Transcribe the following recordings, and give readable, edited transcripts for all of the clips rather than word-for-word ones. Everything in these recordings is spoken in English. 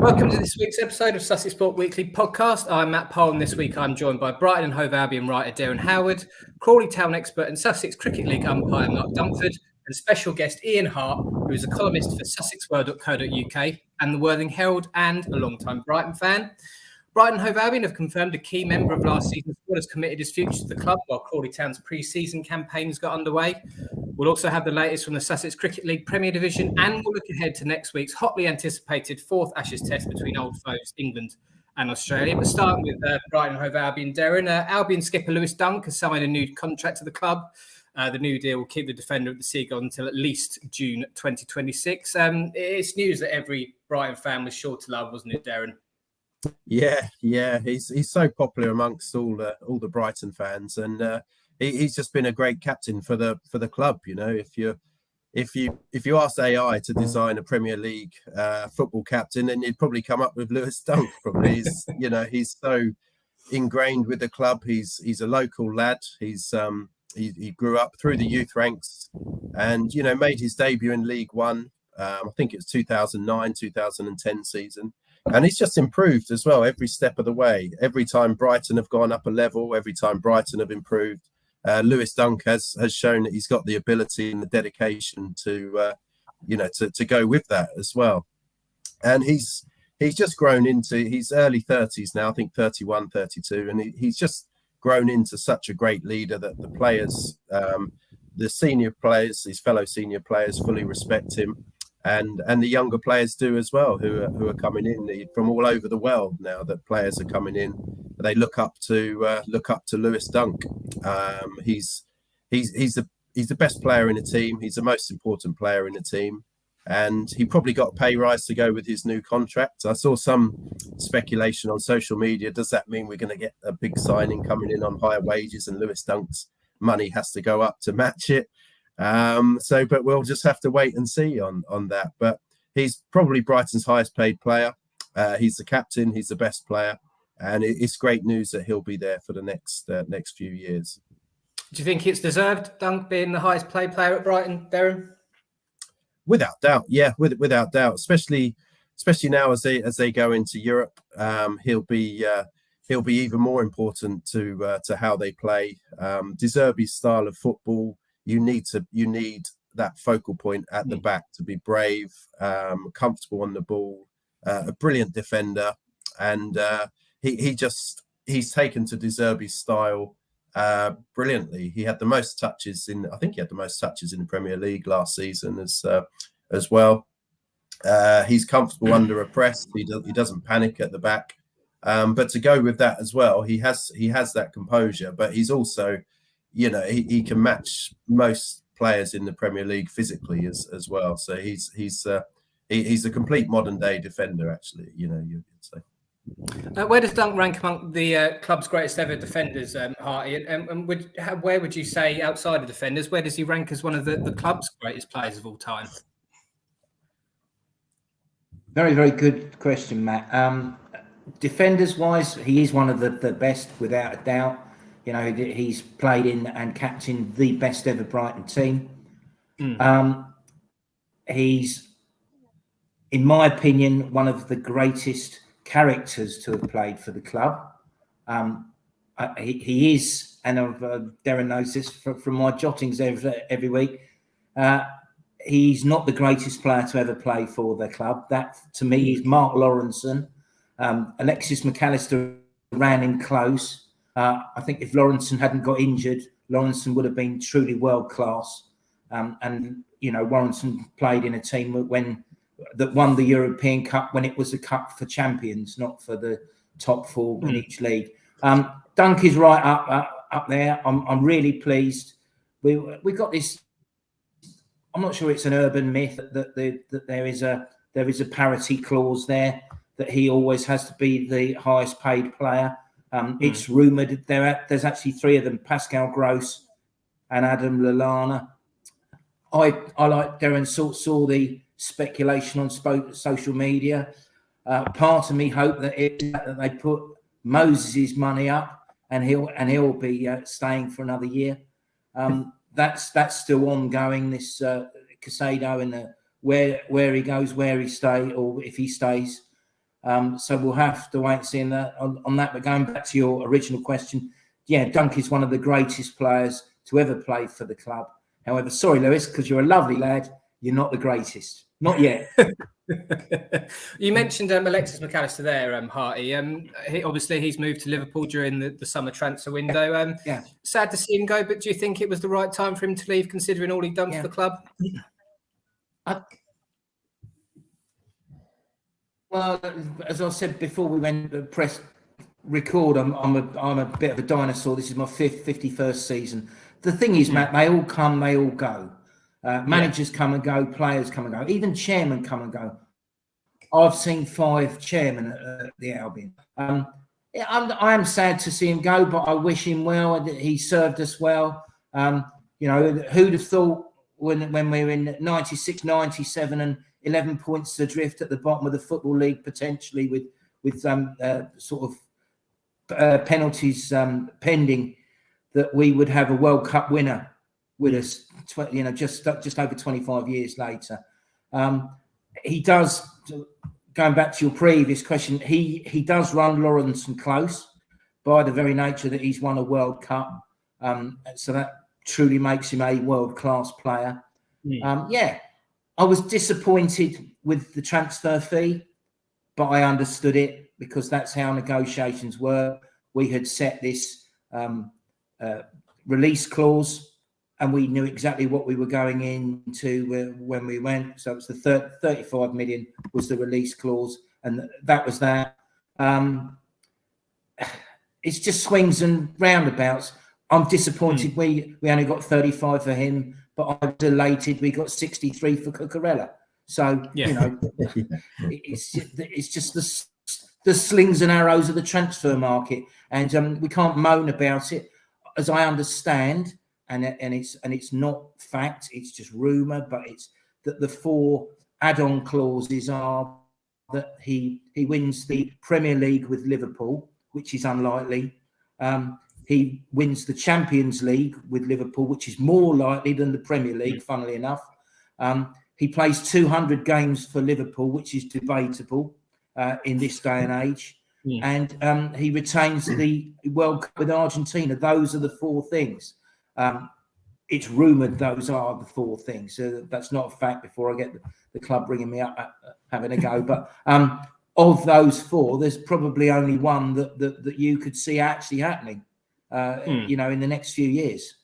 Welcome to this week's episode of Sussex Sport Weekly podcast. I'm Matt Powell, and this week I'm joined by Brighton Hove Albion writer Derren Howard, Crawley Town expert and Sussex Cricket League umpire Mark Dunford, and special guest Ian Hart, who is a columnist for sussexworld.co.uk and the Worthing Herald and a long-time Brighton fan. Brighton Hove Albion have confirmed a key member of last season's squad has committed his future to the club, while Crawley Town's pre-season campaign has got underway. We'll also have the latest from the Sussex Cricket League Premier Division, and we'll look ahead to next week's hotly anticipated fourth Ashes test between old foes England and Australia. But starting with Brighton Hove Albion, Derren, Albion skipper Lewis Dunk has signed a new contract to the club. The new deal will keep the defender of the Seagull until at least June 2026. It's news that every Brighton fan was sure to love, wasn't it, Derren? Yeah, he's so popular amongst all the Brighton fans, and he's just been a great captain for the club. You know, if you asked AI to design a Premier League football captain, then you'd probably come up with Lewis Dunk. Probably, he's so ingrained with the club. He's a local lad. He grew up through the youth ranks, and made his debut in League One. I think it was 2009-2010 season. And he's just improved as well every step of the way. Every time Brighton have gone up a level, every time Brighton have improved, Lewis Dunk has shown that he's got the ability and the dedication to go with that as well. And he's just grown into his early 30s now, I think 31, 32, and he's just grown into such a great leader that the players, the senior players, his fellow senior players, fully respect him. And the younger players do as well, who are coming in from all over the world now. That players are coming in, they look up to Lewis Dunk. He's the best player in the team. He's the most important player in the team, and he probably got a pay rise to go with his new contract. I saw some speculation on social media. Does that mean we're going to get a big signing coming in on higher wages, and Lewis Dunk's money has to go up to match it? But we'll just have to wait and see on that. But he's probably Brighton's highest paid player. He's the captain. He's the best player, and it's great news that he'll be there for the next few years. Do you think it's deserved, Dunk being the highest paid player at Brighton, Derren? Without doubt, yeah, without doubt. Especially now as they go into Europe, he'll be even more important to how they play. De Zerbi's style of football. You need that focal point at the back to be brave, comfortable on the ball, a brilliant defender, and he's taken to De Zerbi's style brilliantly. He had the most touches in the Premier League last season as well. He's comfortable under a press. He doesn't panic at the back, but to go with that as well, he has that composure, but he's also, he can match most players in the Premier League physically as well. So he's a complete modern day defender, actually. You could say. Where does Dunk rank among the club's greatest ever defenders, Harty? And where would you say, outside of defenders, where does he rank as one of the club's greatest players of all time? Very, very good question, Matt. Defenders wise, he is one of the best, without a doubt. He's played in and captained the best ever Brighton team. He's, in my opinion, one of the greatest characters to have played for the club. He is, and Derren knows this from my jottings every week, he's not the greatest player to ever play for the club. That, to me, is Mark Lawrenson. Alexis McAllister ran him close. I think if Lawrenson hadn't got injured, Lawrenson would have been truly world class. Lawrenson played in a team that won the European Cup when it was a cup for champions, not for the top four in each league. Dunk is right up there. I'm really pleased. We got this. I'm not sure it's an urban myth that there is a parity clause there, that he always has to be the highest paid player. It's rumoured there's actually three of them: Pascal Gross and Adam Lallana. I like Derren saw the speculation on social media. Part of me hope that they put Moses' money up and he'll be staying for another year. That's still ongoing. This Casado and where he goes, where he stays, or if he stays. So we'll have to wait and see on that. But going back to your original question, yeah, Dunk is one of the greatest players to ever play for the club. However, sorry, Lewis, because you're a lovely lad, you're not the greatest. Not yet. You mentioned Alexis McAllister there, Harty. He's moved to Liverpool during the summer transfer window. Yeah. Sad to see him go, but do you think it was the right time for him to leave, considering all he'd done for the club? Well, as I said before, we went to press record. I'm a bit of a dinosaur. This is my 51st season. The thing is, Matt, they all come, they all go. Managers come and go, players come and go, even chairmen come and go. I've seen 5 chairmen at the Albion. I am sad to see him go, but I wish him well. He served us well. Who'd have thought when we were in 96, 97 and 11 points adrift at the bottom of the Football League, potentially with penalties pending, that we would have a World Cup winner with us, just over 25 years later. He does, going back to your previous question, he does run Lawrence and close by the very nature that he's won a World Cup. So that truly makes him a world-class player. I was disappointed with the transfer fee, but I understood it because that's how negotiations were. We had set this release clause, and we knew exactly what we were going into when we went. So it was the 35 million was the release clause, and that was that. It's just swings and roundabouts. I'm disappointed we only got 35 for him, but I'm delighted we got 63 for Cucurella. So, it's just the slings and arrows of the transfer market, and we can't moan about it. As I understand, and it's not fact, it's just rumour, but it's that the 4 add-on clauses are that he wins the Premier League with Liverpool, which is unlikely. He wins the Champions League with Liverpool, which is more likely than the Premier League, funnily enough. He plays 200 games for Liverpool, which is debatable in this day and age. And he retains the World Cup with Argentina. Those are the 4 things. It's rumoured those are the 4 things. So that's not a fact before I get the club bringing me up having a go. But of those 4, there's probably only one that you could see actually happening, in the next few years.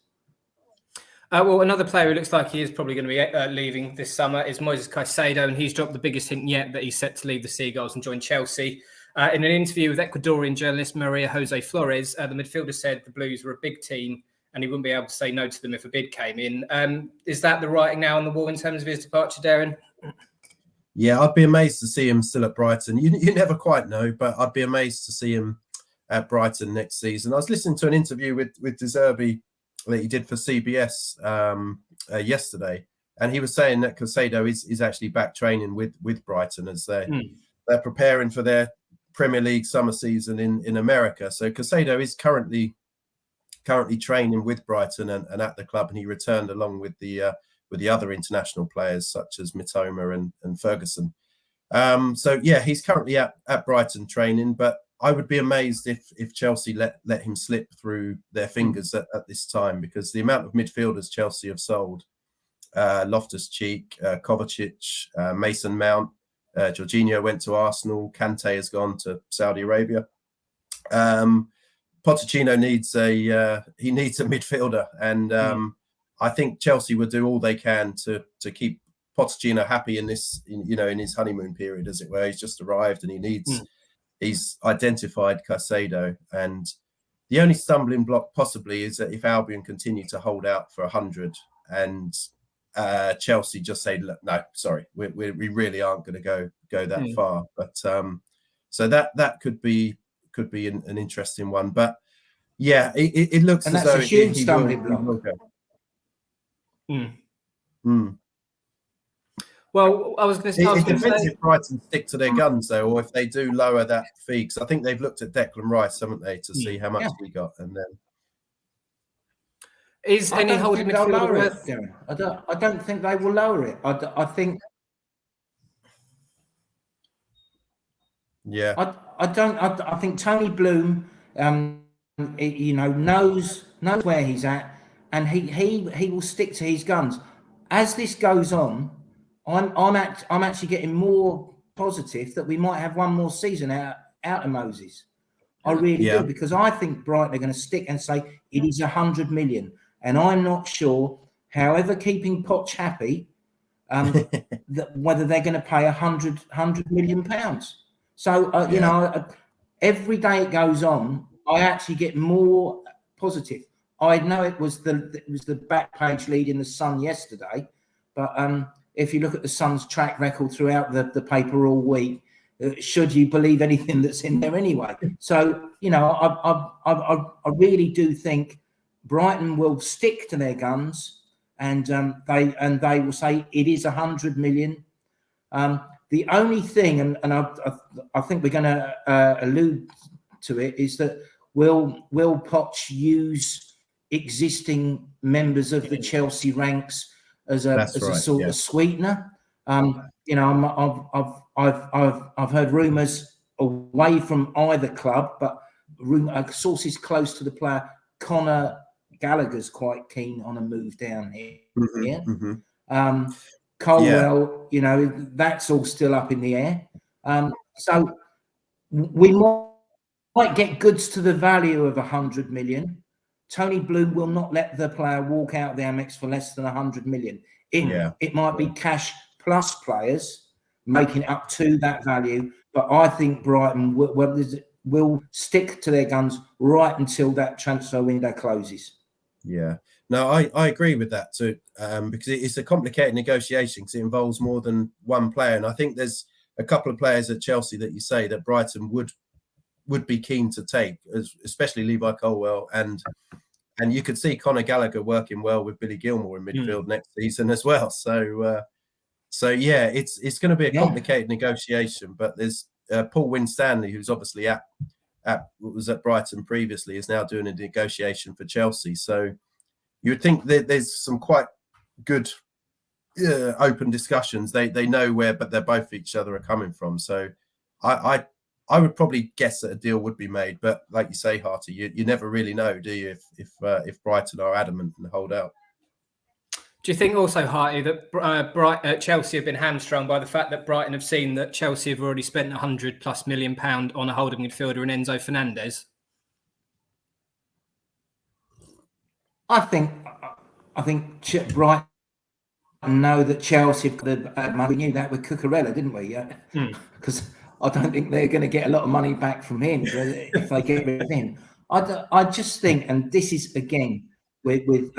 Well, another player who looks like he is probably going to be leaving this summer is Moises Caicedo, and he's dropped the biggest hint yet that he's set to leave the Seagulls and join Chelsea. In an interview with Ecuadorian journalist Maria Jose Flores, the midfielder said the Blues were a big team and he wouldn't be able to say no to them if a bid came in. Is that the writing now on the wall in terms of his departure, Derren? Yeah, I'd be amazed to see him still at Brighton. You never quite know, but I'd be amazed to see him at Brighton next season. I was listening to an interview with De Zerbi that he did for CBS yesterday, and he was saying that Caicedo is actually back training with Brighton as they're preparing for their Premier League summer season in America. So Caicedo is currently training with Brighton and at the club, and he returned along with the other international players such as Mitoma and Ferguson. So yeah, he's currently at Brighton training, but I would be amazed if Chelsea let him slip through their fingers at this time, because the amount of midfielders Chelsea have sold, Loftus-Cheek, Kovacic, Mason Mount, Jorginho went to Arsenal, Kante has gone to Saudi Arabia. Pochettino needs a midfielder, and I think Chelsea would do all they can to keep Pochettino happy in his honeymoon period, as it were. He's just arrived and he's identified Caicedo, and the only stumbling block possibly is that if Albion continue to hold out for 100 and Chelsea just say, look, no, sorry, we really aren't going to go that far. But so that could be an interesting one. But yeah, it looks and as that's though a huge stumbling block. Well, I was going to say, it depends if Brighton stick to their guns, though, or if they do lower that fee. Because I think they've looked at Declan Rice, haven't they, to see how much he got, and then is any holding midfielder worth? I don't think they will lower it. I think. Yeah. I think Tony Bloom, knows where he's at, and he will stick to his guns. As this goes on, I'm actually getting more positive that we might have one more season out of Moses. I really do, because I think Brighton are going to stick and say it is 100 million, and I'm not sure, however, keeping Poch happy, that whether they're going to pay 100 million pounds. So every day it goes on, I actually get more positive. I know it was the back page lead in the Sun yesterday, but if you look at the Sun's track record throughout the paper all week, should you believe anything that's in there anyway? So I really do think Brighton will stick to their guns, and they will say it is 100 million. The only thing, and I think we're going to allude to it, is that will Poch use existing members of the Chelsea ranks as a sort of sweetener? I've heard rumours away from either club, but sources close to the player, Conor Gallagher's quite keen on a move down here. Colwell, that's all still up in the air. So we might get goods to the value of 100 million. Tony Bloom will not let the player walk out of the Amex for less than 100 million. It might be cash plus players making it up to that value, but I think Brighton will stick to their guns right until that transfer window closes. Yeah. No, I agree with that too, because it's a complicated negotiation because it involves more than one player. And I think there's a couple of players at Chelsea that you say that Brighton would be keen to take, especially Levi Colwell. And you could see Conor Gallagher working well with Billy Gilmour in midfield next season as well. So it's going to be a complicated negotiation. But there's Paul Winstanley, who's obviously was at Brighton previously, is now doing a negotiation for Chelsea. So you would think that there's some quite good open discussions. They know where, but they're both each other are coming from. So I would probably guess that a deal would be made. But like you say, Harty, you never really know, do you? If Brighton are adamant and hold out. Do you think also, Harty, that Chelsea have been hamstrung by the fact that Brighton have seen that Chelsea have already spent £100+ million on a holding midfielder in Enzo Fernandez? I think Brighton know that Chelsea have got the money. We knew that with Cucurella, didn't we? Yeah, because I don't think they're going to get a lot of money back from him if they get rid of him. I just think, and this is again with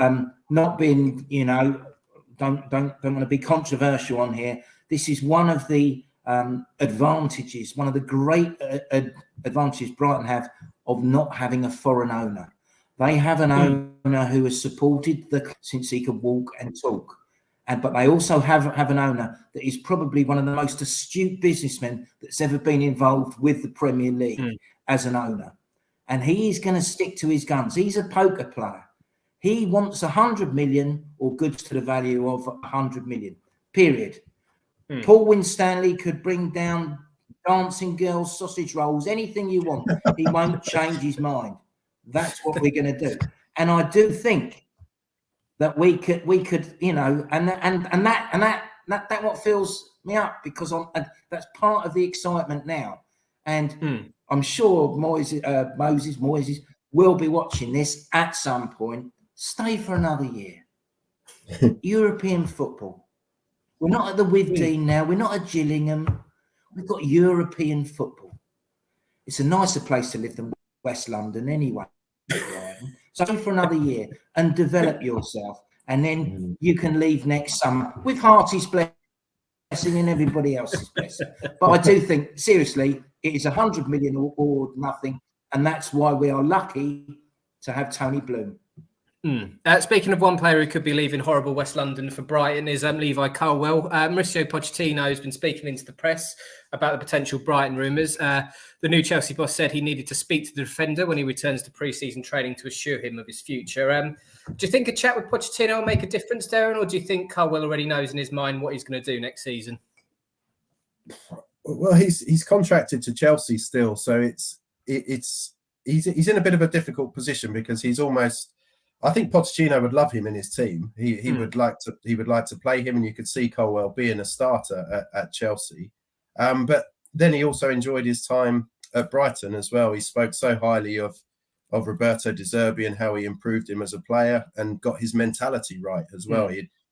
not being, don't want to be controversial on here. This is one of the advantages, one of the great advantages Brighton have of not having a foreign owner. They have an owner who has supported since he could walk and talk. But they also have an owner that is probably one of the most astute businessmen that's ever been involved with the Premier League as an owner. And he is going to stick to his guns. He's a poker player. He wants 100 million or goods to the value of 100 million, period. Paul Winstanley could bring down dancing girls, sausage rolls, anything you want. He won't change his mind. That's what we're going to do. And I do think that we could, and that what fills me up, because that's part of the excitement now. And I'm sure Moses will be watching this at some point. Stay for another year. European football. We're not at the Withdean now. We're not at Gillingham. We've got European football. It's a nicer place to live than West London anyway. So for another year and develop yourself, and then you can leave next summer with Harty's blessing and everybody else's blessing. But I do think, seriously, it is 100 million or nothing, and that's why we are lucky to have Tony Bloom. Speaking of one player who could be leaving horrible West London for Brighton is Levi Colwell. Mauricio Pochettino has been speaking into the press about the potential Brighton rumours. The new Chelsea boss said he needed to speak to the defender when he returns to pre-season training to assure him of his future. Do you think a chat with Pochettino will make a difference, Derren, or do you think Colwell already knows in his mind what he's going to do next season? Well, he's contracted to Chelsea still, so he's in a bit of a difficult position because he's almost. I think Pochettino would love him in his team. He would like to play him, and you could see Colwell being a starter at Chelsea. But then he also enjoyed his time at Brighton as well. He spoke so highly of Roberto De Zerbi and how he improved him as a player and got his mentality right as well.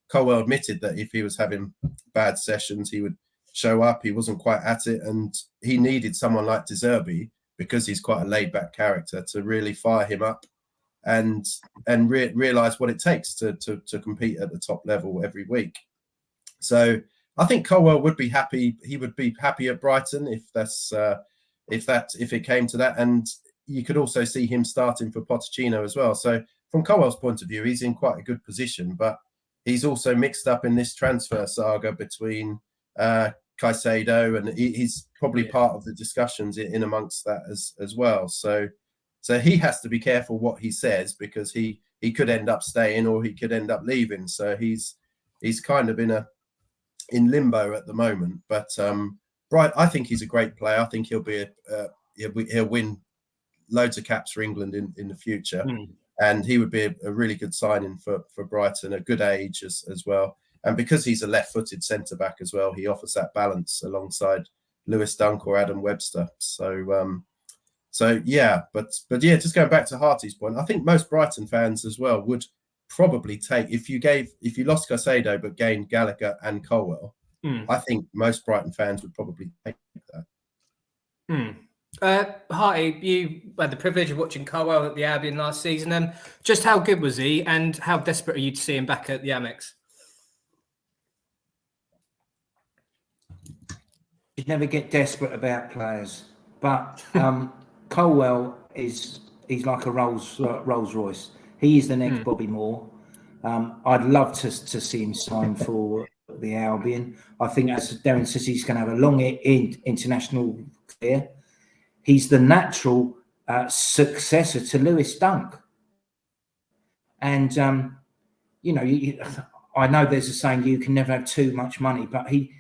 Colwell admitted that if he was having bad sessions, he would show up. He wasn't quite at it, and he needed someone like De Zerbi, because he's quite a laid-back character, to really fire him up and realise what it takes to compete at the top level every week. So I think Colwell would be happy. He would be happy at Brighton if it came to that, and you could also see him starting for Pochettino as well. So from Colwell's point of view, he's in quite a good position, but he's also mixed up in this transfer saga between Caicedo, and he's probably part of the discussions in amongst that as well. So he has to be careful what he says, because he could end up staying or he could end up leaving. So he's kind of in limbo at the moment. But I think he's a great player. I think he'll win loads of caps for England in the future. And he would be a really good signing for Brighton, a good age as well. And because he's a left-footed centre-back as well, he offers that balance alongside Lewis Dunk or Adam Webster. So yeah, but yeah, just going back to Harty's point, I think most Brighton fans as well would probably take, if you lost Caicedo but gained Gallagher and Colwell, I think most Brighton fans would probably take that. Harty, you had the privilege of watching Colwell at the Albion last season. Just how good was he, and how desperate are you to see him back at the Amex? You never get desperate about players, but Colwell he's like a Rolls Royce. He is the next Bobby Moore. I'd love to see him sign for the Albion. I think, as Derren says, he's going to have a long international career. He's the natural successor to Lewis Dunk. And, I know there's a saying, you can never have too much money, but he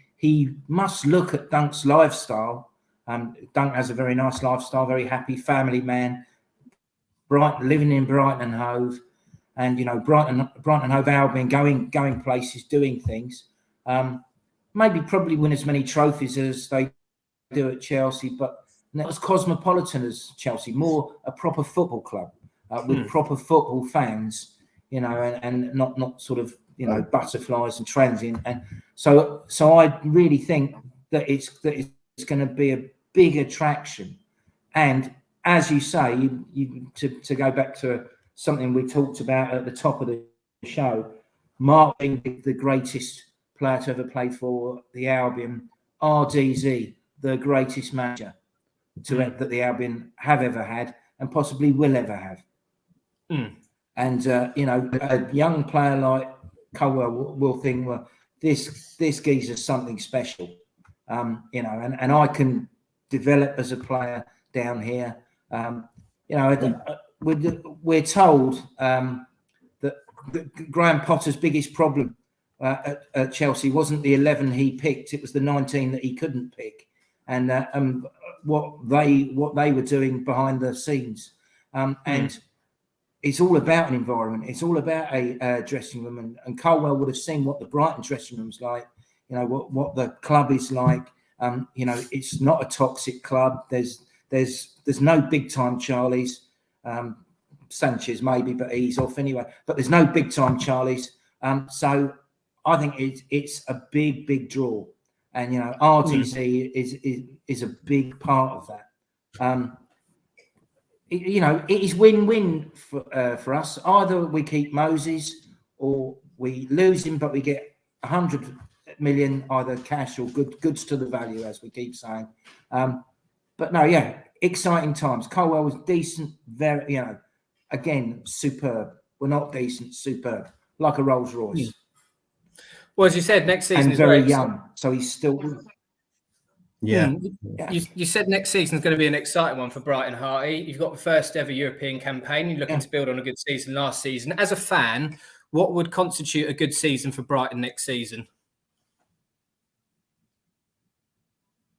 must look at Dunk's lifestyle. Dunk has a very nice lifestyle, very happy family man, living in Brighton Hove, and Brighton Hove Albion going places, doing things. Probably win as many trophies as they do at Chelsea, but not as cosmopolitan as Chelsea. More a proper football club with proper football fans, and not sort of butterflies and transient. And so I really think that it's going to be a big attraction. And as you say, to go back to something we talked about at the top of the show, Mark being the greatest player to ever play for the Albion, RDZ, the greatest manager that the Albion have ever had and possibly will ever have. And a young player like Colwell will think, well, this geezer's something special, and I can develop as a player down here. We're told that Graham Potter's biggest problem at Chelsea wasn't the 11 he picked; it was the 19 that he couldn't pick, and what they were doing behind the scenes. And it's all about an environment. It's all about a dressing room, and Colwell would have seen what the Brighton dressing room's like. What the club is like. It's not a toxic club. There's no big time Charlies. Sanchez maybe, but he's off anyway. But there's no big time Charlies. So I think it's a big draw, and RTC is a big part of that. It is win-win for us. Either we keep Moses or we lose him, but we get 100 million, either cash or goods to the value, as we keep saying. But no, yeah, exciting times. Colwell was decent, very, again, superb. We're not decent, superb, like a Rolls Royce. Well, as you said, next season and is very young, so he's still. Yeah. You said next season is going to be an exciting one for Brighton, Harty. You've got the first ever European campaign. You're looking to build on a good season last season. As a fan, what would constitute a good season for Brighton next season?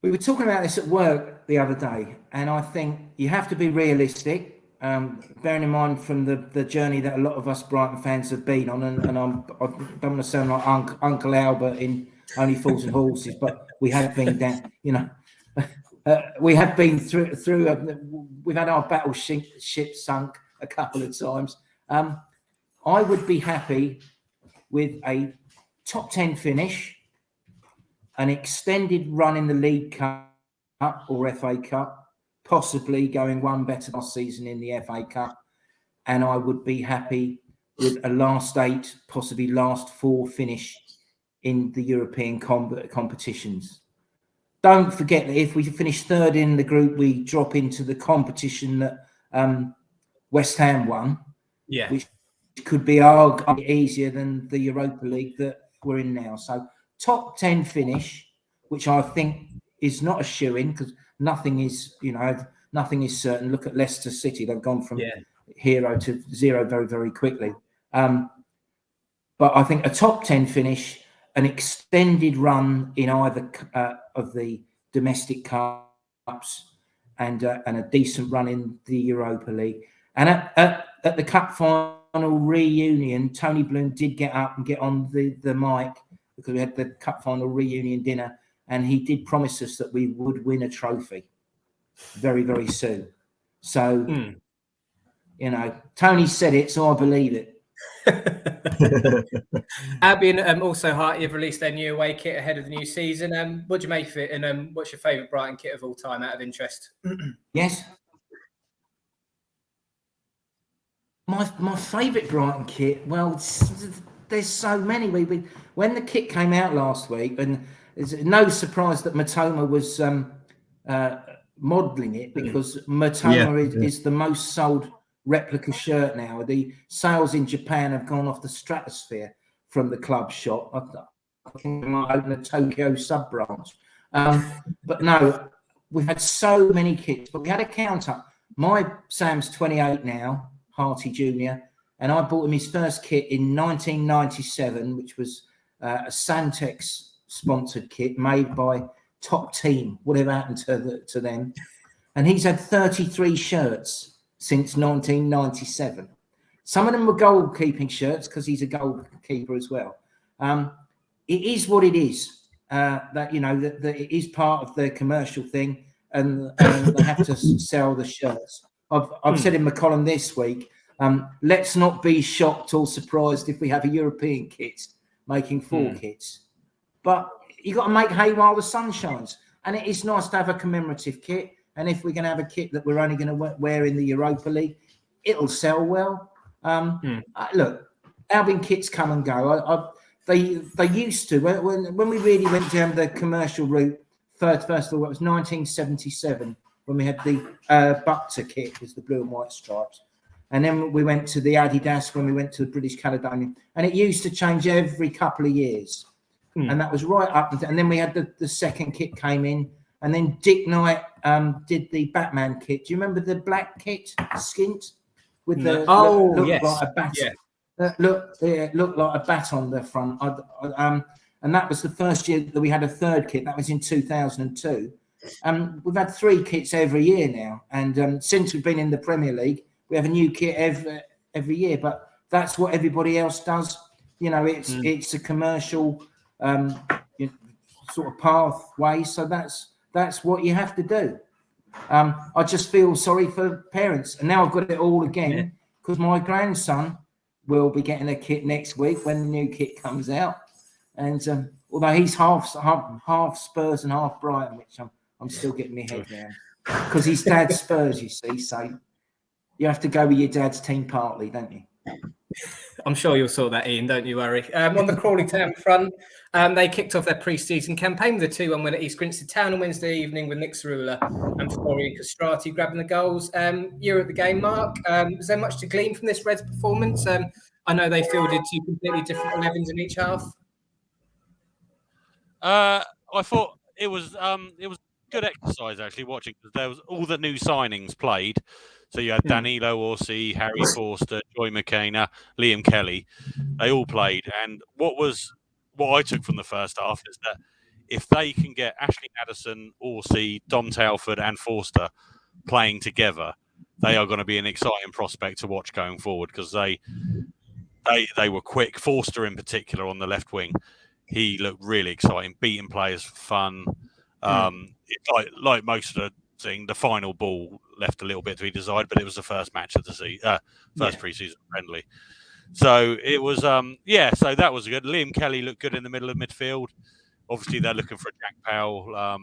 We were talking about this at work the other day, and I think you have to be realistic. Bearing in mind from the journey that a lot of us Brighton fans have been on, and I don't want to sound like Uncle Albert in Only Fools and Horses, but we have been down, we have been through. We've had our battleship sunk a couple of times. I would be happy with a top 10 finish, an extended run in the League Cup or FA Cup, possibly going one better last season in the FA Cup, and I would be happy with a last 8, possibly last 4 finish in the European competitions. Don't forget that if we finish 3rd in the group, we drop into the competition that West Ham won, which could be arguably easier than the Europa League that we're in now. So top 10 finish, which I think is not a shoo-in, because nothing is certain. Look at Leicester City; they've gone from hero to zero very, very quickly. But I think a top 10 finish, an extended run in either of the domestic cups, and a decent run in the Europa League. And at the cup final reunion, Tony Bloom did get up and get on the mic, because we had the cup final reunion dinner, and he did promise us that we would win a trophy very, very soon. So, Tony said it, so I believe it. Albion, also Hart, you've released their new away kit ahead of the new season. What do you make of it, and what's your favourite Brighton kit of all time, out of interest? Yes. My favourite Brighton kit, well, there's so many. When the kit came out last week, and it's no surprise that Matoma was modelling it, because Matoma is the most sold replica shirt now. The sales in Japan have gone off the stratosphere from the club shop. I think we might open a Tokyo sub branch. But no, we've had so many kits, but we had a count up. My Sam's 28 now, Harty Jr., and I bought him his first kit in 1997, which was a Santex sponsored kit made by Top Team, whatever happened to them. And he's had 33 shirts since 1997. Some of them were goalkeeping shirts, because he's a goalkeeper as well. It is what it is. That it is part of the commercial thing, and they have to sell the shirts. I've said in my column this week, let's not be shocked or surprised if we have a European kit making 4 kits. But you got to make hay while the sun shines, and it is nice to have a commemorative kit. And if we're going to have a kit that we're only going to wear in the Europa League, it'll sell well. Look, Albion kits come and go. They used to, when we really went down the commercial route. First of all, it was 1977 when we had the Butler kit, was the blue and white stripes. And then we went to the Adidas when we went to the British Caledonian. And it used to change every couple of years. And that was right up. And then we had the second kit came in. And then Dick Knight did the Batman kit. Do you remember the black kit, skint? With the looked like a bat. Yeah. Looked like a bat on the front. And that was the first year that we had a third kit. That was in 2002. We've had 3 kits every year now. And since we've been in the Premier League, we have a new kit every year. But that's what everybody else does. It's a commercial sort of pathway. So that's what you have to do. I just feel sorry for parents. And now I've got it all again, because my grandson will be getting a kit next week when the new kit comes out. And although he's half Spurs and half Brighton, which I'm still getting my head around, because his dad's Spurs, you see. So you have to go with your dad's team partly, don't you? I'm sure you'll sort that, Ian, don't you worry. On the Crawley Town front, they kicked off their pre-season campaign with a 2-1 win at East Grinstead Town on Wednesday evening, with Nick Cerula and Florian Castrati grabbing the goals. You're at the game, Mark. Was there much to glean from this Reds performance? I know they fielded 2 completely different 11s in each half. I thought it was good exercise, actually, watching, because there was all the new signings played. So you had Danilo Orsi, Harry Forster, Joy McKenna, Liam Kelly. They all played. And what I took from the first half is that if they can get Ashley Madison, Orsi, Dom Telford, and Forster playing together, they are going to be an exciting prospect to watch going forward because they were quick. Forster in particular on the left wing, he looked really exciting, beating players for fun. It's like most of the thing, the final ball left a little bit to be desired, but it was the first match of the season, pre-season friendly. So it was, so that was good. Liam Kelly looked good in the middle of midfield. Obviously, they're looking for a Jack Powell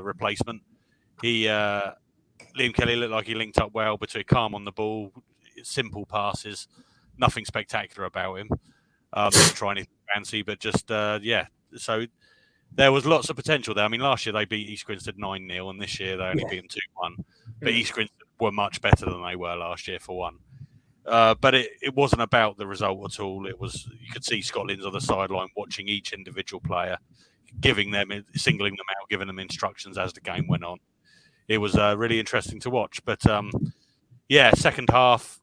replacement. Liam Kelly looked like he linked up well between calm on the ball, simple passes, nothing spectacular about him. Didn't try anything fancy, but just, So there was lots of potential there. I mean, last year they beat East Grinstead 9-0, and this year they only beat them 2-1. But East Grinstead were much better than they were last year for one. But it wasn't about the result at all. It was, you could see Scotland's on the sideline watching each individual player, singling them out, giving them instructions as the game went on. It was really interesting to watch. But second half,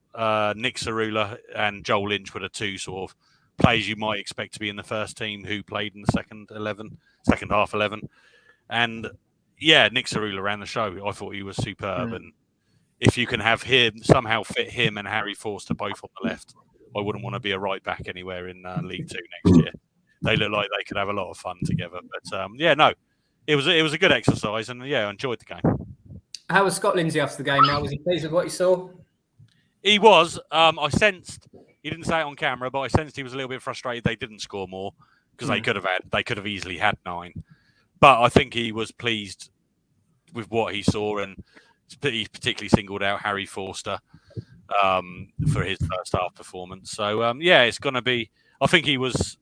Nick Cerula and Joel Lynch were the two sort of players you might expect to be in the first team who played in the second half 11. And Nick Cerula ran the show. I thought he was superb. And if you can have him, somehow fit him and Harry Forster both on the left, I wouldn't want to be a right back anywhere in League Two next year. They look like they could have a lot of fun together. But it was a good exercise, and I enjoyed the game. How was Scott Lindsay after the game? Now, was he pleased with what he saw? He was. I sensed, he didn't say it on camera, but I sensed he was a little bit frustrated they didn't score more because they could have easily had 9. But I think he was pleased with what he saw, and he particularly singled out Harry Forster for his first half performance. So it's going to be. I think he was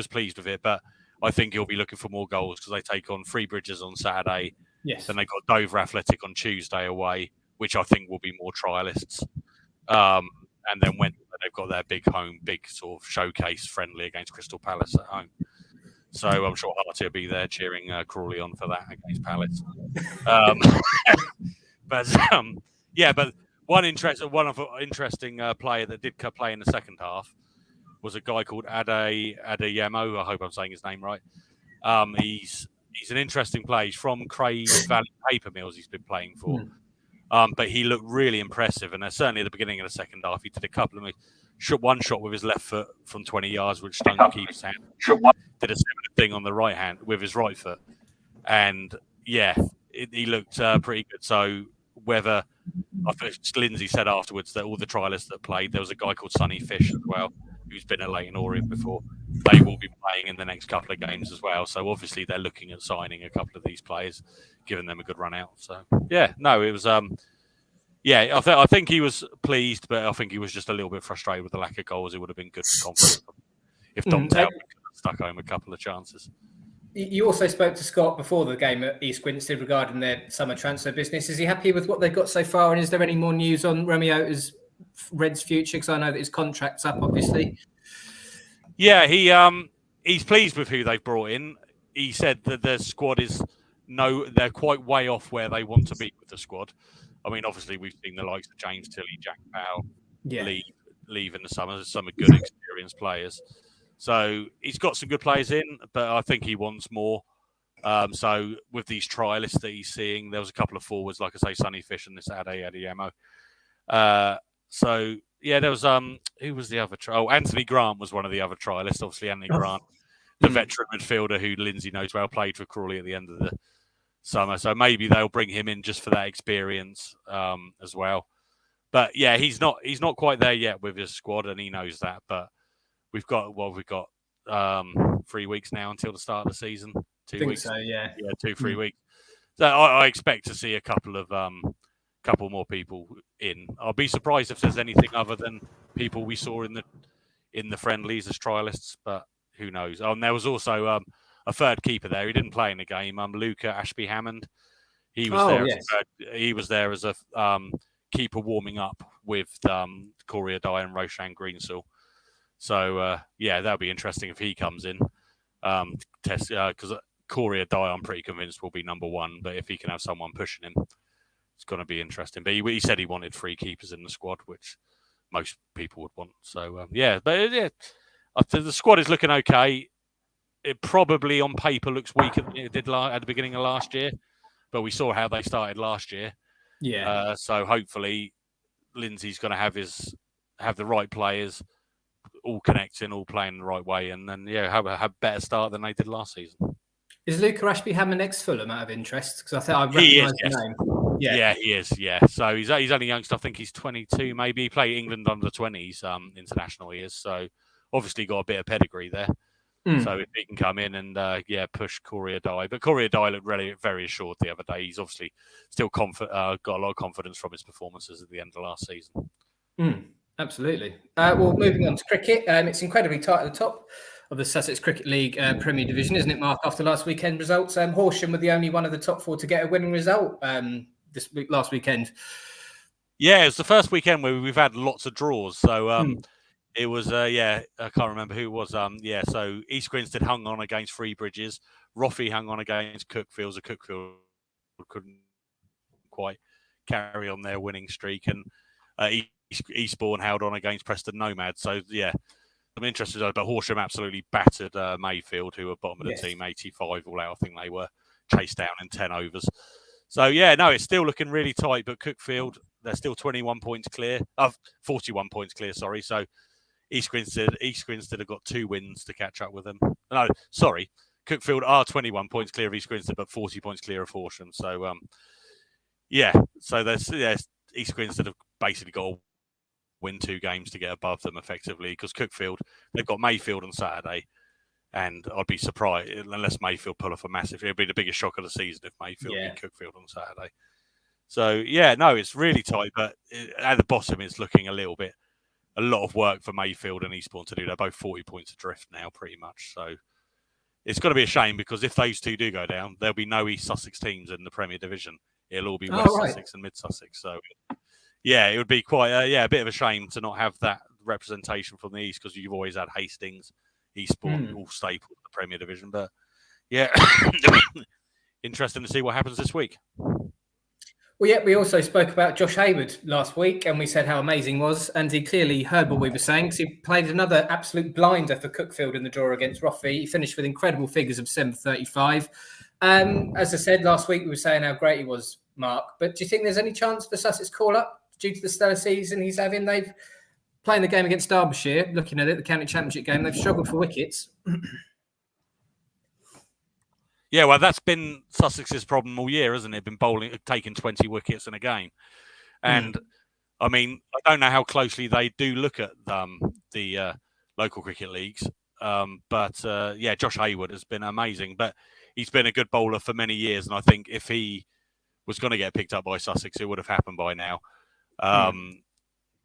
pleased with it, but I think he'll be looking for more goals because they take on Three Bridges on Saturday. Yes. Then they got Dover Athletic on Tuesday away, which I think will be more trialists. And then when they've got their big sort of showcase friendly against Crystal Palace at home. So I'm sure Harty will be there cheering Crawley on for that against Palace. But one interesting player that did play in the second half was a guy called Adeyemo. I hope I'm saying his name right. He's an interesting player. He's from Craig Valley Paper Mills. He's been playing for. But he looked really impressive, and certainly at the beginning of the second half, he did a couple of one shot with his left foot from 20 yards, which stung the keeper's hand. Did a similar thing on the right hand with his right foot, and he looked pretty good. So whether I think Lindsay said afterwards that all the trialists that played, there was a guy called Sonny Fish as well, who's been at Leighton Orient before. They will be playing in the next couple of games as well. So obviously they're looking at signing a couple of these players, giving them a good run out. So it was. I think he was pleased, but I think he was just a little bit frustrated with the lack of goals. It would have been good for confidence if Dom Taylor could have stuck home a couple of chances. You also spoke to Scott before the game at East Grinstead regarding their summer transfer business. Is he happy with what they've got so far? And is there any more news on Remiota's Reds' future? Because I know that his contract's up, obviously. Yeah, he's pleased with who they've brought in. He said that their squad they're quite way off where they want to be with the squad. I mean, obviously, we've seen the likes of James Tilley, Jack Powell leave in the summer. Some are good, experienced players. So he's got some good players in, but I think he wants more. So with these trialists that he's seeing, there was a couple of forwards, like I say, Sonny Fish and this Adeyemo. There was who was the other Anthony Grant was one of the other trialists. Obviously, Anthony Grant, the veteran midfielder who Lindsay knows well, played for Crawley at the end of the summer. So maybe they'll bring him in just for that experience as well. But he's not quite there yet with his squad, and he knows that. But we've got 3 weeks now until the start of the season. 2 weeks. So, yeah. 2-3 weeks. So I expect to see a couple more people in. I'll be surprised if there's anything other than people we saw in the friendlies as trialists, but who knows? And there was also a third keeper there. He didn't play in the game. Luca Ashby Hammond. He was there as a keeper warming up with Corey Adai and Roshan Greensall. So that'll be interesting if he comes in. Because Corey Adai, I'm pretty convinced will be number one. But if he can have someone pushing him, it's going to be interesting. But he said he wanted 3 keepers in the squad, which most people would want. So the squad is looking okay. it probably on paper looks weaker than it did at the beginning of last year, but we saw how they started last year. Yeah. So hopefully Lindsay's going to have the right players, all connecting, all playing the right way, and then have a better start than they did last season. Is Luca Ashby-Hammond next Fulham out of interest? Because I think I He recognise is, the yes. name. Yeah, he is. Yeah, so he's only youngster. I think he's 22. Maybe he played England under 20s international. He is, so obviously got a bit of pedigree there. So if he can come in and push Corey Adai, but Corey Adai looked really very assured the other day. He's obviously still got a lot of confidence from his performances at the end of last season. Absolutely. Well, moving on to cricket, it's incredibly tight at the top of the Sussex Cricket League Premier Division, isn't it, Mark? After last weekend results, Horsham were the only one of the top four to get a winning result last weekend. Yeah, it's the first weekend where we've had lots of draws. So it was, I can't remember who it was. So East Grinstead hung on against Three Bridges. Roffey hung on against Cookfield. Cookfield couldn't quite carry on their winning streak. And Eastbourne held on against Preston Nomad. So, I'm interested, but Horsham absolutely battered Mayfield, who were bottom of the team, 85 all out. I think they were chased down in 10 overs. So, it's still looking really tight, but Cookfield, they're still 21 points clear. 41 points clear, sorry. So, East Grinstead have got 2 wins to catch up with them. No, sorry. Cookfield are 21 points clear of East Grinstead, but 40 points clear of Horsham. So, so there's East Grinstead have basically got to win 2 games to get above them effectively, because Cookfield, they've got Mayfield on Saturday, and I'd be surprised unless Mayfield pull off a massive. It'd be the biggest shock of the season if Mayfield beat Cookfield on Saturday. So it's really tight, but at the bottom it's looking a lot of work for Mayfield and Eastbourne to do. They're both 40 points adrift now, pretty much. So it's got to be a shame, because if those two do go down, there'll be no East Sussex teams in the Premier Division. It'll all be West Sussex and Mid Sussex. So it would be quite a bit of a shame to not have that representation from the East, because you've always had Hastings, Eastbourne, all staples of the Premier Division. But interesting to see what happens this week. Well, we also spoke about Josh Hayward last week, and we said how amazing he was, and he clearly heard what we were saying, because he played another absolute blinder for Cookfield in the draw against Roffey. He finished with incredible figures of 735. As I said last week, we were saying how great he was, Mark, but do you think there's any chance for Sussex call-up due to the stellar season he's having? They've playing the game against Derbyshire, looking at it, the county championship game, they've struggled for wickets. Yeah, well, that's been Sussex's problem all year, hasn't it? Been taking 20 wickets in a game. And, I mean, I don't know how closely they do look at the local cricket leagues. But Josh Hayward has been amazing. But he's been a good bowler for many years. And I think if he was going to get picked up by Sussex, it would have happened by now.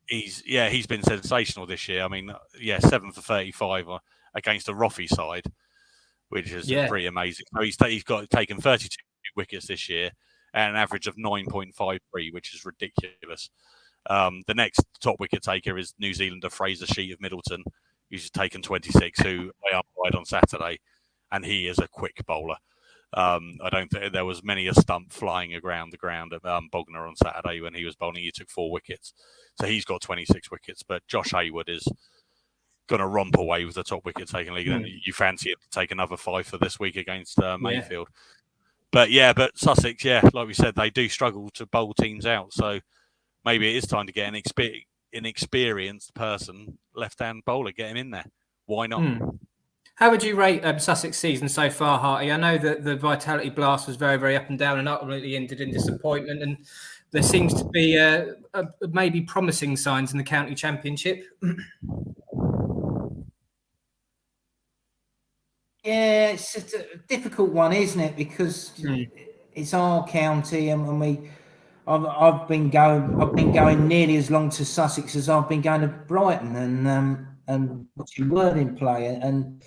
He's been sensational this year. I mean, 7 for 35 against a Roffey side, which is pretty amazing. So he's taken 32 wickets this year at an average of 9.53, which is ridiculous. The next top wicket taker is New Zealander Fraser Sheet of Middleton, who's taken 26, who I umpired on Saturday, and he is a quick bowler. I don't think there was many a stump flying around the ground at Bognor on Saturday when he was bowling. He took 4 wickets. So he's got 26 wickets, but Josh Hayward is going to romp away with the top wicket taking league. And you fancy it to take another 5 for this week against Mayfield. But Sussex, like we said, they do struggle to bowl teams out. So maybe it is time to get an experienced person, left-hand bowler, get him in there. Why not? How would you rate Sussex season so far, Harty? I know that the Vitality Blast was very, very up and down and ultimately ended in disappointment. And there seems to be maybe promising signs in the county championship. Yeah, it's a difficult one, isn't it? Because it's our county, and I've been going nearly as long to Sussex as I've been going to Brighton, and watching Worthing play, and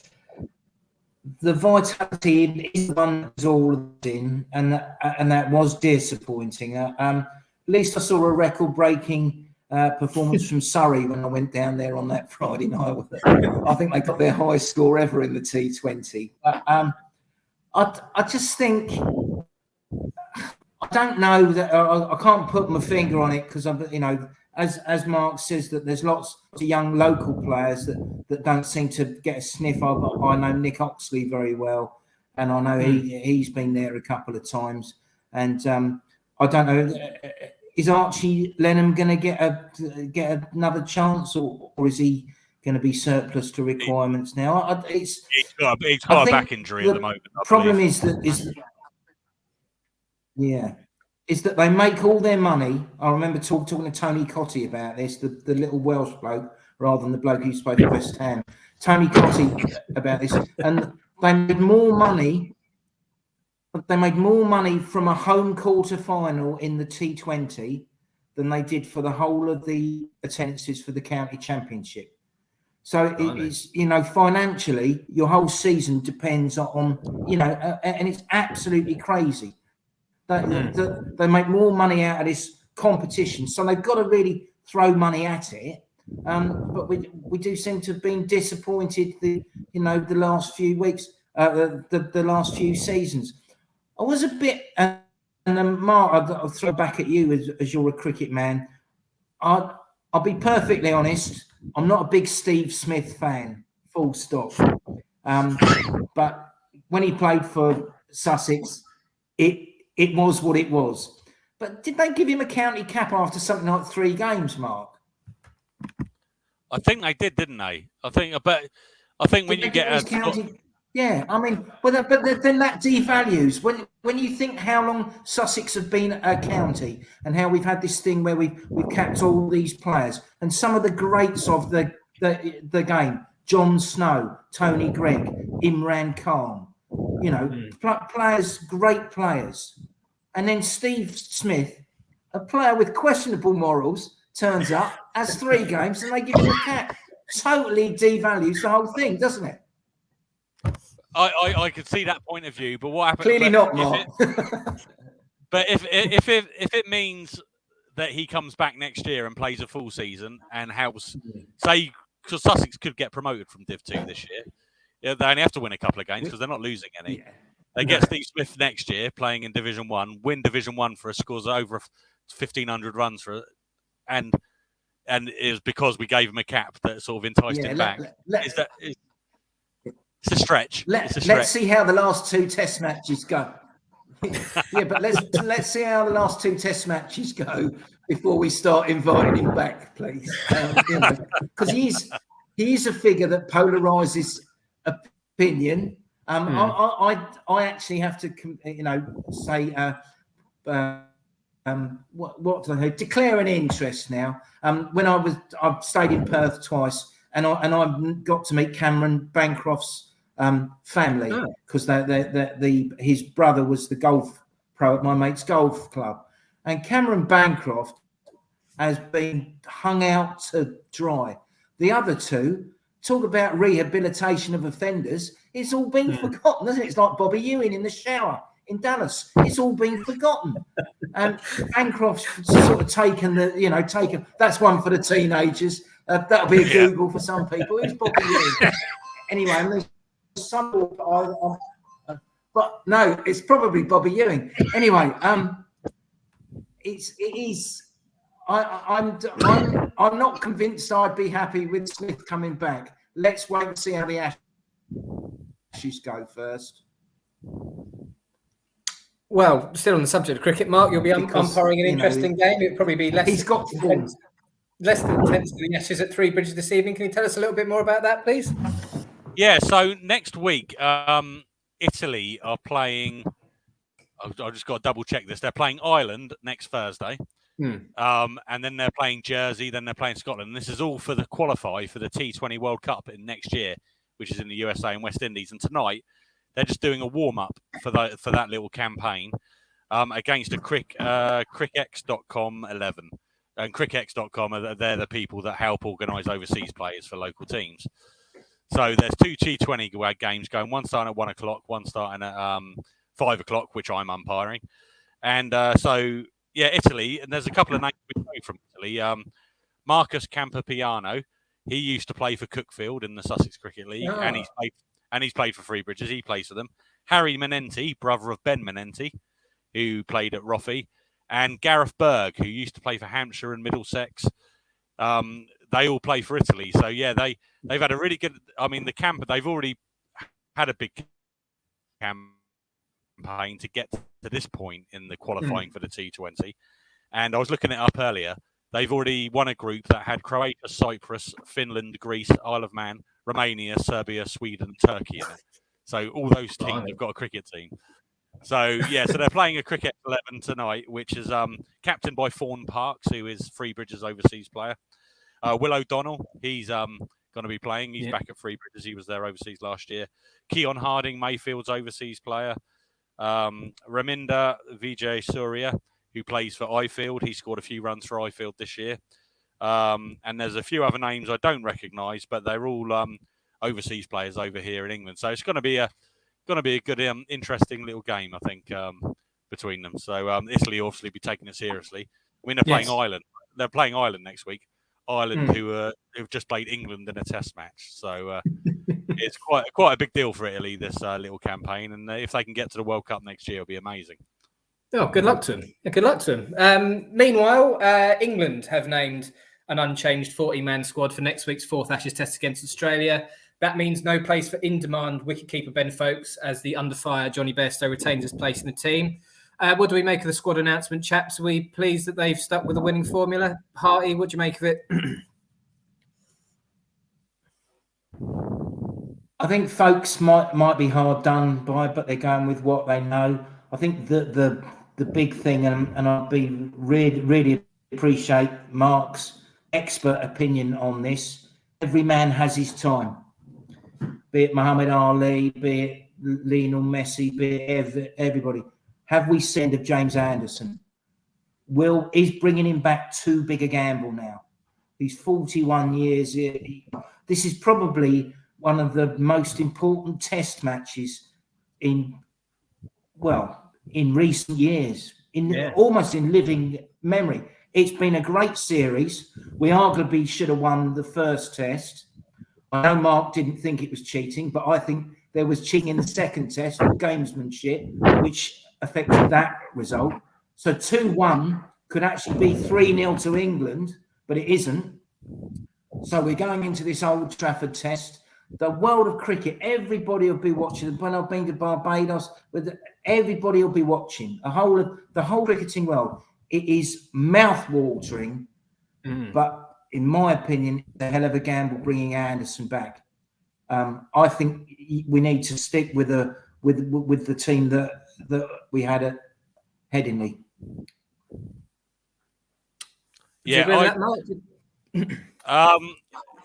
the Vitality is the one that's all in, and that was disappointing. At least I saw a record-breaking performance from Surrey when I went down there on that Friday night. I think they got their highest score ever in the T20. But I just think, I don't know that I can't put my finger on it, because as Mark says, that there's lots of young local players that don't seem to get a sniff. I know Nick Oxley very well, and I know he's been there a couple of times. And I don't know, is Archie Lenham going to get another chance, or is he going to be surplus to requirements now? He's got a back injury at the moment. The problem is that they make all their money. I remember talking to Tony Cotty about this, the little Welsh bloke, rather than the bloke who spoke at West Ham. Tony Cotty about this, and they made more money. They made more money from a home quarter final in the T20 than they did for the whole of the attendances for the county championship. So it is, financially, your whole season depends on, and it's absolutely crazy. They make more money out of this competition, so they've got to really throw money at it. But we do seem to have been disappointed the last few weeks, the last few seasons. I was a bit, and then Mark, I'll throw back at you as you're a cricket man. I'll be perfectly honest. I'm not a big Steve Smith fan, full stop. But when he played for Sussex, it was what it was. But did they give him a county cap after something like 3 games, Mark? I think they did, didn't they? I think when you get a county. Yeah, I mean, but then that devalues when you think how long Sussex have been a county and how we've had this thing where we've capped all these players and some of the greats of the game: John Snow, Tony Gregg, Imran Khan. Players, great players, and then Steve Smith, a player with questionable morals, turns up, has 3 games, and they give him a cap. Totally devalues the whole thing, doesn't it? I could see that point of view, but what happens? Clearly not, Mark. But if it means that he comes back next year and plays a full season and helps, say, because Sussex could get promoted from Div 2 this year, they only have to win a couple of games because they're not losing any. Yeah. They get Steve Smith next year playing in Division 1, win Division 1 for a scores over 1,500 runs for it, and it was because we gave him a cap that sort of enticed him back. It's a stretch. Let's see how the last 2 Test matches go. Yeah, but let's see how the last 2 Test matches go before we start inviting him back, please. Because he is a figure that polarises opinion. I actually have to, say, what do I declare an interest now? When I've stayed in Perth twice, and I've got to meet Cameron Bancroft's family because his brother was the golf pro at my mate's golf club, and Cameron Bancroft has been hung out to dry. The other 2 talk about rehabilitation of offenders. It's all been forgotten, isn't it? It's like Bobby Ewing in the shower in Dallas. It's all been forgotten. And Bancroft's sort of taken that's one for the teenagers. That'll be a Google for some people. Who's Bobby Ewing? Anyway, and there's some, but no, it's probably Bobby Ewing. Anyway, it is. I'm not convinced I'd be happy with Smith coming back. Let's wait and see how the Ashes go first. Well, still on the subject of cricket, Mark, you'll be umpiring an interesting game. It'll probably be less. He's got less than 10 to the Ashes at Three Bridges this evening. Can you tell us a little bit more about that, please? Yeah, so next week, Italy are playing. I've just got to double check this. They're playing Ireland next Thursday. And then they're playing Jersey, then they're playing Scotland. And this is all for the qualify for the T20 World Cup in next year, which is in the USA and West Indies. And tonight, they're just doing a warm-up for that little campaign against a crickex.com 11. And crickex.com, they're the people that help organise overseas players for local teams. So there's 2 T20 games going, one starting at 1 o'clock, one starting at 5 o'clock, which I'm umpiring. And so... yeah, Italy, and there's a couple of names we know from Italy. Marcus Campopiano, he used to play for Cookfield in the Sussex Cricket League, and he's played for Three Bridges. He plays for them. Harry Menenti, brother of Ben Menenti, who played at Roffey, and Gareth Berg, who used to play for Hampshire and Middlesex. They all play for Italy. So, yeah, they've had a really good... I mean, the camp, they've already had a big campaign to get to this point in the qualifying for the T20. And I was looking it up earlier. They've already won a group that had Croatia, Cyprus, Finland, Greece, Isle of Man, Romania, Serbia, Sweden, Turkey in it. So all those teams have got a cricket team. So, yeah, so they're playing a cricket 11 tonight, which is captained by Fawn Parks, who is Freebridge's overseas player. Will O'Donnell, he's going to be playing. He's back at Freebridge's. He was there overseas last year. Keon Harding, Mayfield's overseas player. Raminda Vijay Surya, who plays for Ifield. He scored a few runs for Ifield this year. And there's a few other names I don't recognise, but they're all overseas players over here in England. So it's going to be a good, interesting little game, I think, between them. So Italy obviously be taking it seriously. I mean, they're playing Ireland. They're playing Ireland next week. Ireland, who've just played England in a Test match. So it's quite a big deal for Italy, this little campaign. And if they can get to the World Cup next year, it'll be amazing. Oh, good luck to them. Good luck to them. Meanwhile, England have named an unchanged 40-man squad for next week's fourth Ashes Test against Australia. That means no place for in-demand wicketkeeper Ben Foakes, as the under-fire Johnny Bairstow retains his place in the team. What do we make of the squad announcement, chaps? Are we pleased that they've stuck with the winning formula? Harty, what do you make of it? I think Foakes might be hard done by, but they're going with what they know. I think the big thing, and I'd be really appreciate Mark's expert opinion on this. Every man has his time. Be it Muhammad Ali, be it Lionel Messi, be it everybody. Have we seen of James Anderson? Is bringing him back too big a gamble now? He's 41 years. This is probably one of the most important Test matches in recent years, almost in living memory. It's been a great series. We arguably should have won the first Test. I know Mark didn't think it was cheating, but I think there was cheating in the second Test, gamesmanship, which affected that result. So 2-1 could actually be 3-0 to England, but it isn't. So we're going into this Old Trafford Test. The world of cricket, everybody will be watching. When I've been to Barbados, everybody will be watching. The whole cricketing world. It is mouth-watering, but in my opinion, it's a hell of a gamble bringing Anderson back. I think we need to stick with the team that we had at Headingley. Yeah,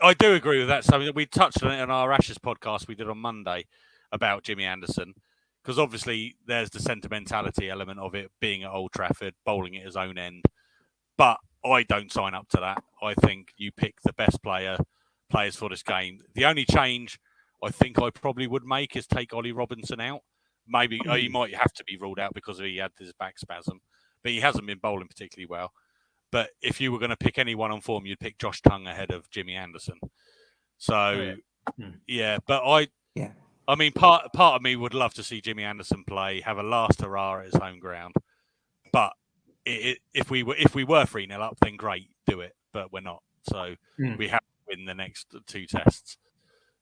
I do agree with that. So we touched on it on our Ashes podcast we did on Monday about Jimmy Anderson, because obviously there's the sentimentality element of it being at Old Trafford, bowling at his own end. But I don't sign up to that. I think you pick the best players for this game. The only change I think I probably would make is take Ollie Robinson out. Maybe he might have to be ruled out because he had this back spasm, but he hasn't been bowling particularly well. But if you were going to pick anyone on form, you'd pick Josh Tongue ahead of Jimmy Anderson. So, but I mean, part of me would love to see Jimmy Anderson play, have a last hurrah at his home ground. But if we were 3-0 up, then great, do it. But we're not. So we have to win the next two Tests.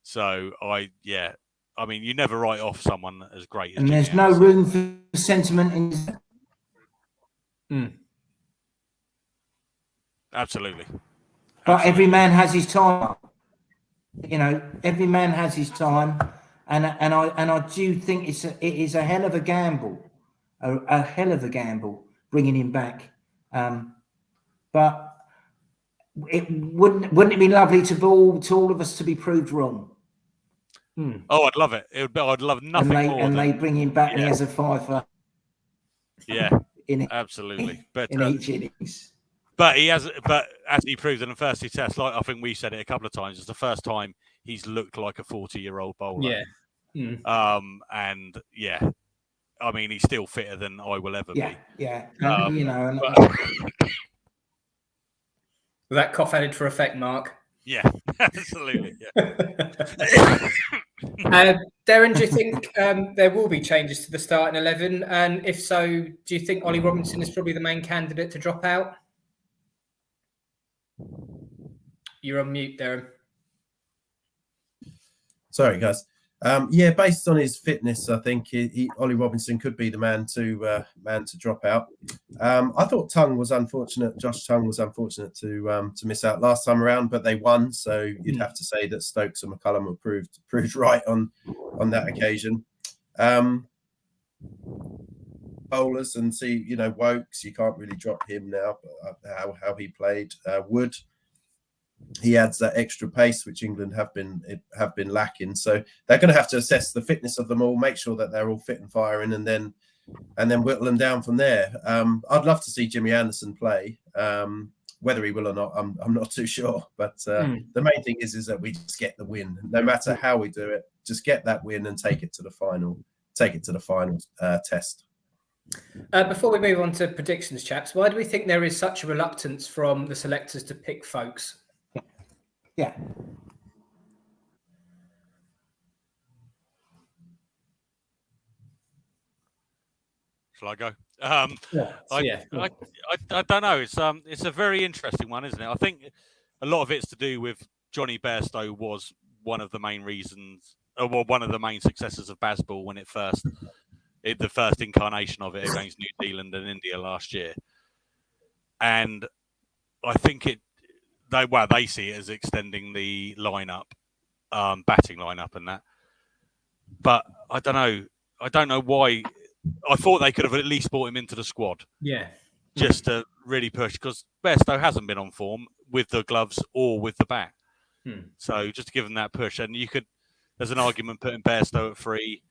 So I mean, you never write off someone as great as and Jimmy there's Anderson. no room for sentiment in. Absolutely. But every man has his time. You know, every man has his time, and I do think it is a hell of a gamble, a hell of a gamble bringing him back. But it wouldn't it be lovely to all of us to be proved wrong? Oh, I'd love it. I'd love nothing more. And they bring him back and he has a fiver. Yeah, absolutely. But in each innings. But as he proved in the first two Tests, like I think we said it a couple of times, it's the first time he's looked like a 40-year-old bowler. Yeah. And I mean, he's still fitter than I will ever be. Yeah. That cough added for effect, Mark. Yeah, absolutely. Yeah. Derren, do you think there will be changes to the starting 11? And if so, do you think Ollie Robinson is probably the main candidate to drop out? You're on mute, Derren. Sorry, guys. Yeah, based on his fitness, I think Ollie Robinson could be the man to drop out. I thought Tongue was unfortunate. Josh Tongue was unfortunate to miss out last time around, but they won, so you'd have to say that Stokes and McCullum were proved right on that occasion. Bowlers and see, Wokes, you can't really drop him now. But how he played, Wood. He adds that extra pace which England have been lacking. So they're going to have to assess the fitness of them all, make sure that they're all fit and firing, and then whittle them down from there. I'd love to see Jimmy Anderson play. Whether he will or not, I'm not too sure. But the main thing is that we just get the win, no matter how we do it. Just get that win and take it to the final. Take it to the final test. Before we move on to predictions, chaps, why do we think there is such a reluctance from the selectors to pick folks? Yeah. Shall I go? I don't know. It's a very interesting one, isn't it? I think a lot of it's to do with Johnny Bairstow was one of the main reasons, or one of the main successes of Bazball when the first incarnation of it against New Zealand and India last year. And I think they see it as extending the lineup, batting lineup and that. But I don't know. I don't know why. I thought they could have at least brought him into the squad. Yeah. Just to really push, because Bairstow hasn't been on form with the gloves or with the bat. So just to give him that push. And there's an argument putting Bairstow at 3,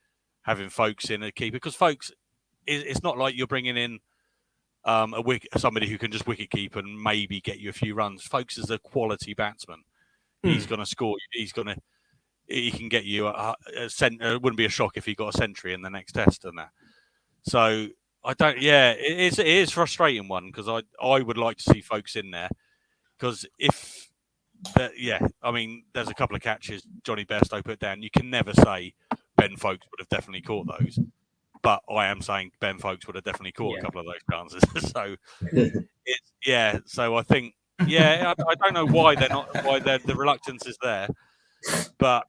having Folkes in at keeper, because Folkes, it's not like you're bringing in somebody who can just wicket keep and maybe get you a few runs. Folkes is a quality batsman. He's going to score. He can get you a century. It wouldn't be a shock if he got a century in the next test and that. So I don't. Yeah, it is frustrating one, because I would like to see Folkes in there, because I mean, there's a couple of catches Johnny Bairstow put down. You can never say Ben Folkes would have definitely caught those. But I am saying Ben Folkes would have definitely caught a couple of those chances. So, So I think, I don't know why the reluctance is there, but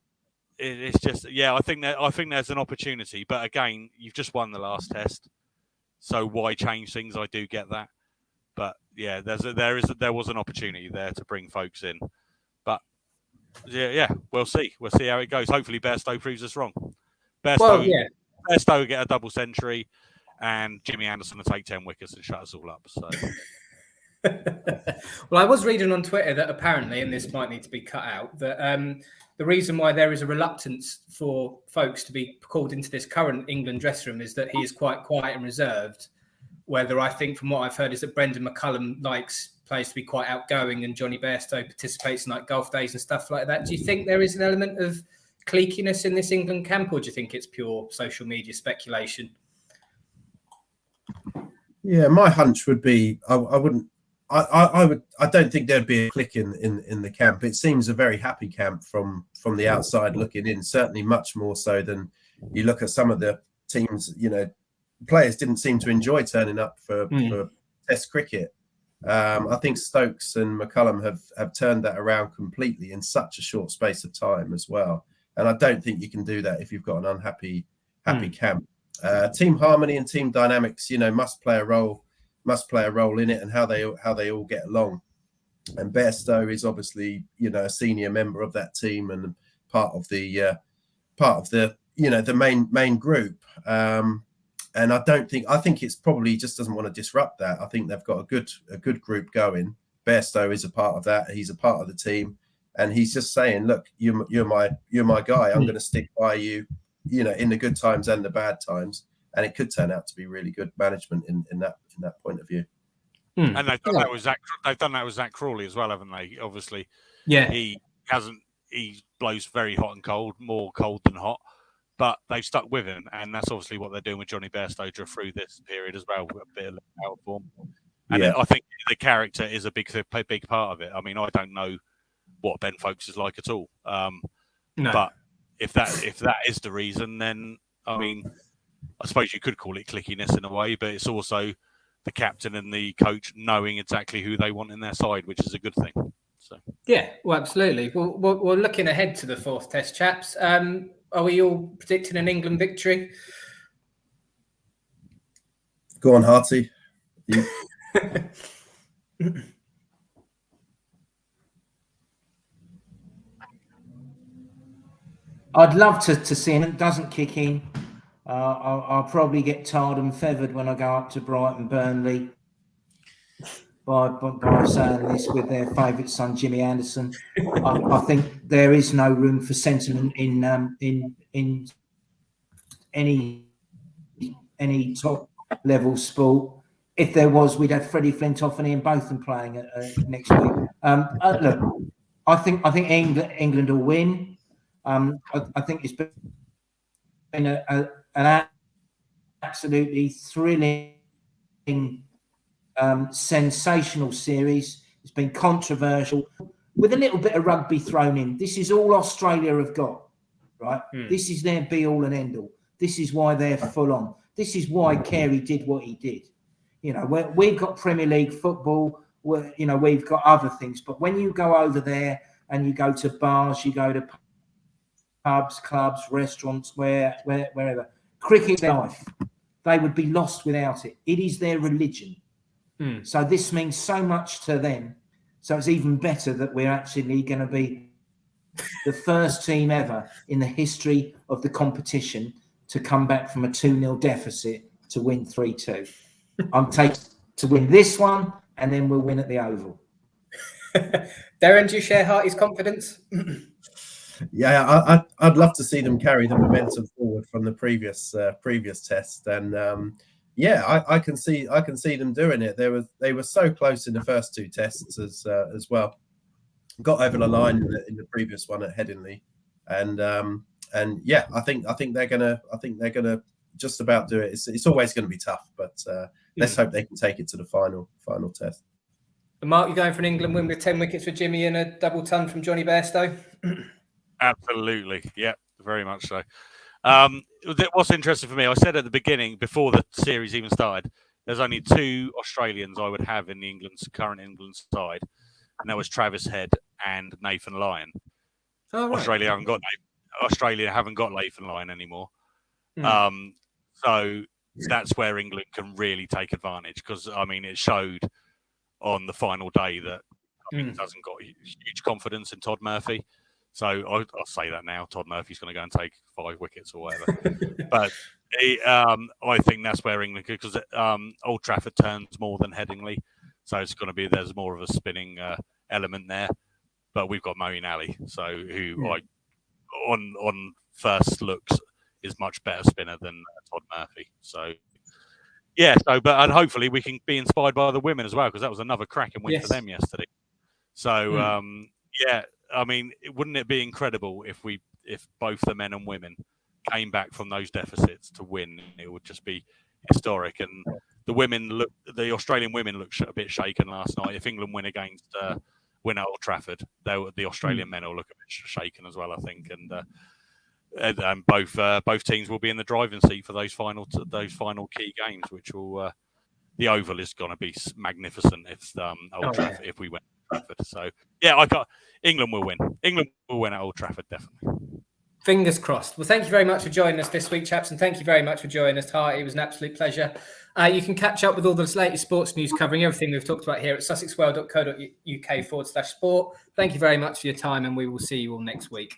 it's just, I think there's an opportunity. But again, you've just won the last test, so why change things? I do get that, but there was an opportunity there to bring Folkes in, but we'll see how it goes. Hopefully, Bairstow proves us wrong. Bairstow will get a double century, and Jimmy Anderson will take 10 wickets and shut us all up. So, well, I was reading on Twitter that apparently, and this might need to be cut out, that the reason why there is a reluctance for folks to be called into this current England dressing room is that he is quite quiet and reserved. Whether I think, from what I've heard, is that Brendan McCullum likes players to be quite outgoing, and Johnny Bairstow participates in like golf days and stuff like that. Do you think there is an element of cliqueiness in this England camp, or do you think it's pure social media speculation? Yeah, my hunch would be I don't think there'd be a click in the camp. It seems a very happy camp from the outside looking in, certainly much more so than you look at some of the teams. Players didn't seem to enjoy turning up for Test cricket. I think Stokes and McCullum have turned that around completely in such a short space of time as well. And I don't think you can do that if you've got an unhappy camp. Team harmony and team dynamics, must play a role in it, and how they all get along. And Bairstow is obviously, a senior member of that team and part of the main group. And I think it's probably just doesn't want to disrupt that. I think they've got a good group going. Bairstow is a part of that. He's a part of the team. And he's just saying, look, you're my guy. I'm going to stick by you, in the good times and the bad times. And it could turn out to be really good management in that point of view. And they've done that with Zach Crawley as well, haven't they? Obviously, he blows very hot and cold, more cold than hot. But they've stuck with him, and that's obviously what they're doing with Johnny Bairstow through this period as well, with a bit of out form. And I think the character is a big part of it. I mean, I don't know what Ben Folkes is like at all. No. But if that is the reason, then I mean, I suppose you could call it clickiness in a way, but it's also the captain and the coach knowing exactly who they want in their side, which is a good thing. So yeah, well, absolutely. We're looking ahead to the fourth test, chaps. Are we all predicting an England victory? Go on, Harty. I'd love to see him. It doesn't kick in. I'll probably get tarred and feathered when I go up to Brighton, Burnley, by saying this with their favourite son, Jimmy Anderson. I think there is no room for sentiment in any top level sport. If there was, we'd have Freddie Flintoff and Ian Botham playing next week. Look, I think England will win. I think it's been an absolutely thrilling, sensational series. It's been controversial with a little bit of rugby thrown in. This is all Australia have got, right? This is their be all and end all. This is why they're full on. This is why Carey did what he did. You know, we've got Premier League football. We've got other things. But when you go over there and you go to bars, you go to pubs, clubs, restaurants, wherever, cricket's life. They would be lost without it. It is their religion. So this means so much to them. So it's even better that we're actually going to be the first team ever in the history of the competition to come back from a 2-0 deficit to win 3-2. I'm taking to win this one, and then we'll win at the Oval. Derren, do you share Harty's confidence? Yeah, I'd love to see them carry the momentum forward from the previous test, and yeah, I can see them doing it. They were so close in the first two tests as well. Got over the line in the previous one at Headingley, and yeah, I think they're gonna just about do it. It's always going to be tough, but let's hope they can take it to the final test. Mark, you're going for an England win with 10 wickets for Jimmy and a double ton from Johnny Bairstow? Absolutely, yeah, very much so. What's interesting for me, I said at the beginning, before the series even started, there's only 2 Australians I would have in the current England side, and that was Travis Head and Nathan Lyon. Oh, right. Australia haven't got Nathan Lyon anymore. So that's where England can really take advantage, because I mean it showed on the final day that England hasn't got huge confidence in Todd Murphy. So I'll say that now. Todd Murphy's going to go and take 5 wickets or whatever. But I think that's where England could, because Old Trafford turns more than Headingley. So it's going to be, there's more of a spinning element there. But we've got Moeen Ali, so who on first looks is much better spinner than Todd Murphy. So yeah, and hopefully we can be inspired by the women as well, because that was another cracking win for them yesterday. So yeah, I mean, wouldn't it be incredible if both the men and women came back from those deficits to win? It would just be historic. And the Australian women looked a bit shaken last night. If England win at Old Trafford, the Australian men will look a bit shaken as well, I think. And both teams will be in the driving seat for those final key games, which will the Oval is going to be magnificent if Old Trafford, if we win Old Trafford. So yeah, England will win. England will win at Old Trafford, definitely. Fingers crossed. Well, thank you very much for joining us this week, chaps, and thank you very much for joining us, Harty. It was an absolute pleasure. You can catch up with all the latest sports news covering everything we've talked about here at sussexworld.co.uk/sport. Thank you very much for your time, and we will see you all next week.